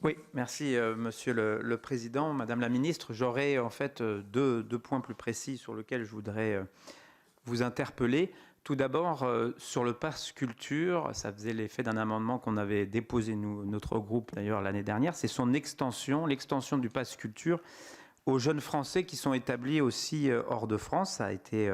Oui, merci Monsieur le Président. Madame la Ministre, j'aurais en fait deux points plus précis sur lesquels je voudrais vous interpeller. Tout d'abord, sur le pass culture, ça faisait l'effet d'un amendement qu'on avait déposé, notre groupe d'ailleurs l'année dernière, c'est son extension, l'extension du pass culture aux jeunes Français qui sont établis aussi hors de France. Ça a été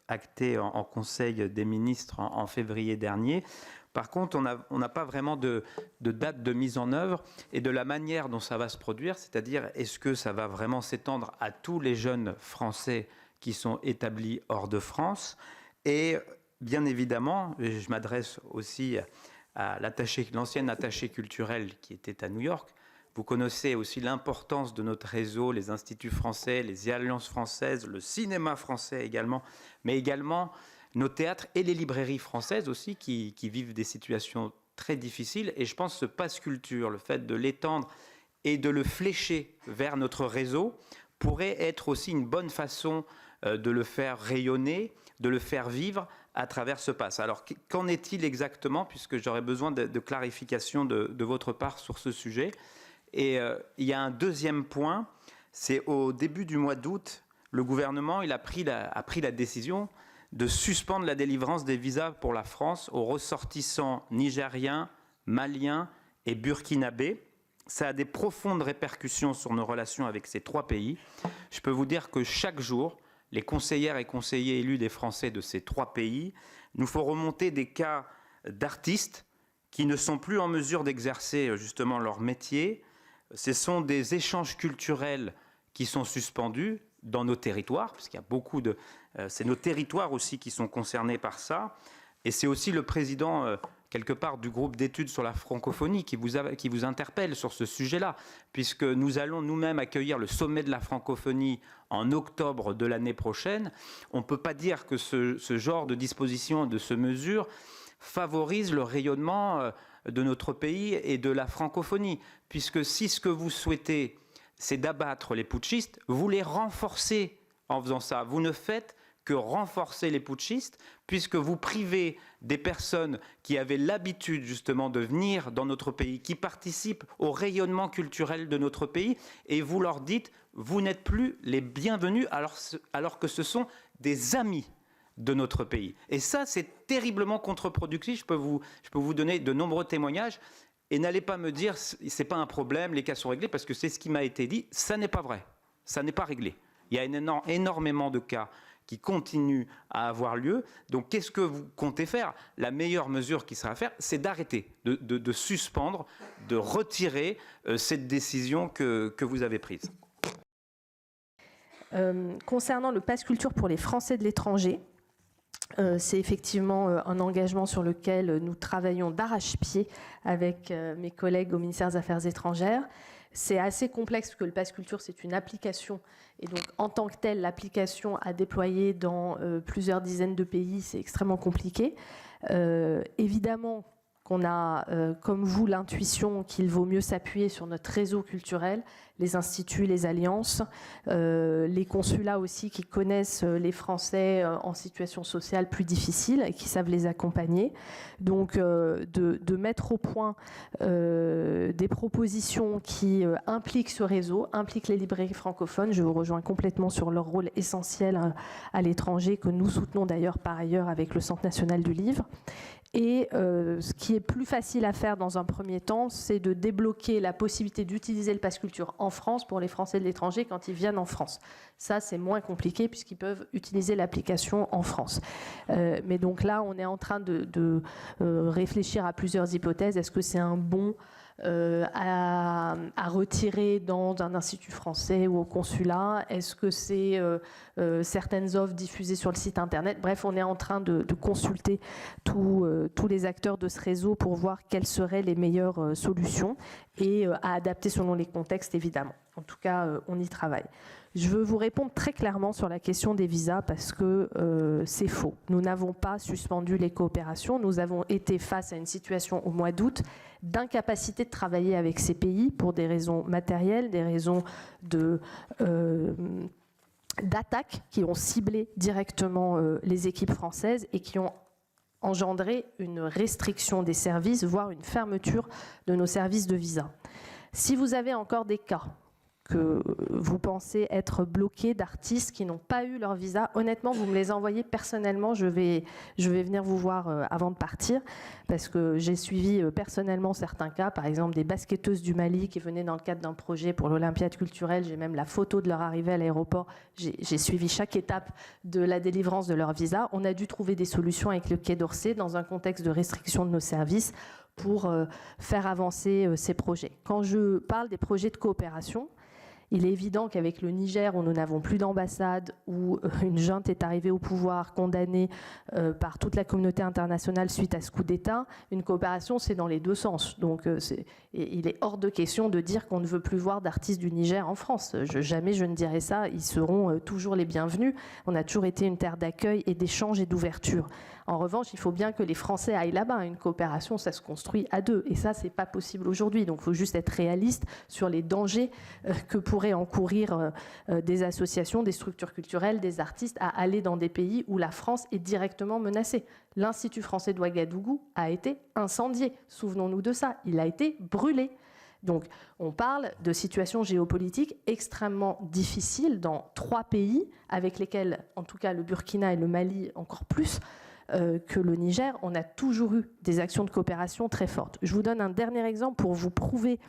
acté en Conseil des ministres en février dernier. Par contre, on n'a pas vraiment de date de mise en œuvre et de la manière dont ça va se produire, c'est-à-dire est-ce que ça va vraiment s'étendre à tous les jeunes Français qui sont établis hors de France. Et bien évidemment, je m'adresse aussi à l'ancienne attachée culturelle qui était à New York. Vous connaissez aussi l'importance de notre réseau, les instituts français, les alliances françaises, le cinéma français également, mais également nos théâtres et les librairies françaises aussi qui vivent des situations très difficiles. Et je pense que ce pass culture, le fait de l'étendre et de le flécher vers notre réseau pourrait être aussi une bonne façon de le faire rayonner, de le faire vivre à travers ce pass. Alors, qu'en est-il exactement, puisque j'aurais besoin de clarification de votre part sur ce sujet. Et il y a un deuxième point, c'est au début du mois d'août, le gouvernement a pris la décision de suspendre la délivrance des visas pour la France aux ressortissants nigériens, maliens et burkinabés. Ça a des profondes répercussions sur nos relations avec ces trois pays. Je peux vous dire que chaque jour, les conseillères et conseillers élus des Français de ces trois pays nous font remonter des cas d'artistes qui ne sont plus en mesure d'exercer justement leur métier. Ce sont des échanges culturels qui sont suspendus dans nos territoires, parce qu'il y a beaucoup de... c'est nos territoires aussi qui sont concernés par ça. Et c'est aussi le président, quelque part, du groupe d'études sur la francophonie qui vous interpelle sur ce sujet-là, puisque nous allons nous-mêmes accueillir le sommet de la francophonie en octobre de l'année prochaine. On ne peut pas dire que ce genre de disposition, de ce mesure, favorise le rayonnement de notre pays et de la francophonie, puisque si ce que vous souhaitez, c'est d'abattre les putschistes, vous les renforcez en faisant ça. Vous ne faites que renforcer les putschistes, puisque vous privez des personnes qui avaient l'habitude justement de venir dans notre pays, qui participent au rayonnement culturel de notre pays, et vous leur dites, vous n'êtes plus les bienvenus, alors que ce sont des amis de notre pays. Et ça, c'est terriblement contre-productif. Je peux vous donner de nombreux témoignages. Et n'allez pas me dire, c'est pas un problème, les cas sont réglés, parce que c'est ce qui m'a été dit. Ça n'est pas vrai. Ça n'est pas réglé. Il y a énormément de cas qui continuent à avoir lieu. Donc, qu'est-ce que vous comptez faire? La meilleure mesure qui sera à faire, c'est d'arrêter, de suspendre, de retirer cette décision que vous avez prise. Concernant le pass culture pour les Français de l'étranger, c'est effectivement un engagement sur lequel nous travaillons d'arrache-pied avec mes collègues au ministère des Affaires étrangères. C'est assez complexe parce que le pass culture, c'est une application. Et donc, en tant que telle, l'application à déployer dans plusieurs dizaines de pays, c'est extrêmement compliqué. Évidemment qu'on a, comme vous, l'intuition qu'il vaut mieux s'appuyer sur notre réseau culturel, les instituts, les alliances, les consulats aussi qui connaissent les Français en situation sociale plus difficile et qui savent les accompagner. Donc, de mettre au point des propositions qui impliquent ce réseau, impliquent les librairies francophones. Je vous rejoins complètement sur leur rôle essentiel à l'étranger, que nous soutenons d'ailleurs par ailleurs avec le Centre national du livre. Et ce qui est plus facile à faire dans un premier temps, c'est de débloquer la possibilité d'utiliser le pass culture en France pour les Français de l'étranger quand ils viennent en France. Ça, c'est moins compliqué puisqu'ils peuvent utiliser l'application en France. Mais donc là, on est en train de réfléchir à plusieurs hypothèses. Est-ce que c'est un bon à retirer dans un institut français ou au consulat? Est-ce que c'est certaines offres diffusées sur le site internet? Bref, on est en train de consulter tous les acteurs de ce réseau pour voir quelles seraient les meilleures solutions et à adapter selon les contextes, évidemment. En tout cas, on y travaille. Je veux vous répondre très clairement sur la question des visas parce que c'est faux. Nous n'avons pas suspendu les coopérations. Nous avons été face à une situation au mois d'août d'incapacité de travailler avec ces pays pour des raisons matérielles, des raisons d'attaques qui ont ciblé directement les équipes françaises et qui ont engendré une restriction des services, voire une fermeture de nos services de visa. Si vous avez encore des cas que vous pensez être bloqués d'artistes qui n'ont pas eu leur visa, honnêtement, vous me les envoyez personnellement. Je vais venir vous voir avant de partir, parce que j'ai suivi personnellement certains cas, par exemple des basketteuses du Mali qui venaient dans le cadre d'un projet pour l'Olympiade culturelle. J'ai même la photo de leur arrivée à l'aéroport. J'ai suivi chaque étape de la délivrance de leur visa. On a dû trouver des solutions avec le Quai d'Orsay dans un contexte de restriction de nos services pour faire avancer ces projets. Quand je parle des projets de coopération, il est évident qu'avec le Niger, où nous n'avons plus d'ambassade, où une junte est arrivée au pouvoir, condamnée par toute la communauté internationale suite à ce coup d'État, une coopération, c'est dans les deux sens. Donc il est hors de question de dire qu'on ne veut plus voir d'artistes du Niger en France. Jamais je ne dirais ça. Ils seront toujours les bienvenus. On a toujours été une terre d'accueil et d'échange et d'ouverture. En revanche, il faut bien que les Français aillent là-bas. Une coopération, ça se construit à deux. Et ça, c'est pas possible aujourd'hui. Donc, il faut juste être réaliste sur les dangers que pourraient encourir des associations, des structures culturelles, des artistes à aller dans des pays où la France est directement menacée. L'Institut français de Ouagadougou a été incendié. Souvenons-nous de ça. Il a été brûlé. Donc, on parle de situations géopolitiques extrêmement difficiles dans 3 pays, avec lesquels, en tout cas le Burkina et le Mali encore plus, que le Niger, on a toujours eu des actions de coopération très fortes. Je vous donne un dernier exemple pour vous prouver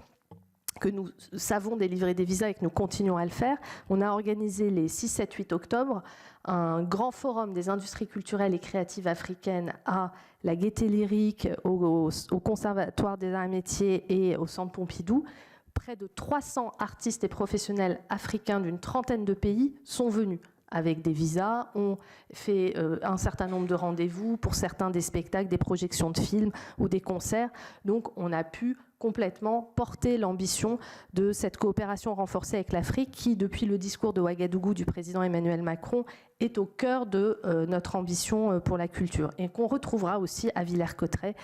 que nous savons délivrer des visas et que nous continuons à le faire. On a organisé les 6, 7, 8 octobre un grand forum des industries culturelles et créatives africaines à la Gaîté Lyrique, au Conservatoire des Arts et Métiers et au Centre Pompidou. Près de 300 artistes et professionnels africains d'une trentaine de pays sont venus avec des visas. On fait un certain nombre de rendez-vous, pour certains des spectacles, des projections de films ou des concerts. Donc on a pu complètement porter l'ambition de cette coopération renforcée avec l'Afrique qui, depuis le discours de Ouagadougou du président Emmanuel Macron, est au cœur de notre ambition pour la culture et qu'on retrouvera aussi à Villers-Cotterêts,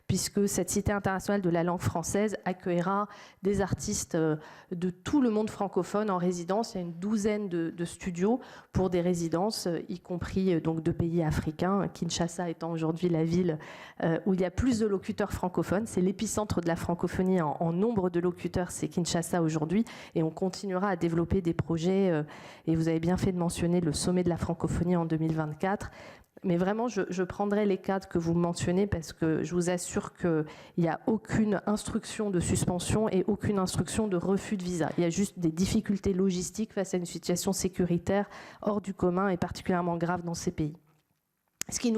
puisque cette cité internationale de la langue française accueillera des artistes de tout le monde francophone en résidence. Il y a une douzaine de studios pour des résidences, y compris donc de pays africains, Kinshasa étant aujourd'hui la ville où il y a plus de locuteurs francophones. C'est l'épicentre de la francophonie en nombre de locuteurs, c'est Kinshasa aujourd'hui, et on continuera à développer des projets, et vous avez bien fait de mentionner le sommet de la francophonie en 2024. Mais vraiment, je prendrai les cadres que vous mentionnez parce que je vous assure qu'il n'y a aucune instruction de suspension et aucune instruction de refus de visa. Il y a juste des difficultés logistiques face à une situation sécuritaire hors du commun et particulièrement grave dans ces pays. Ce qui nous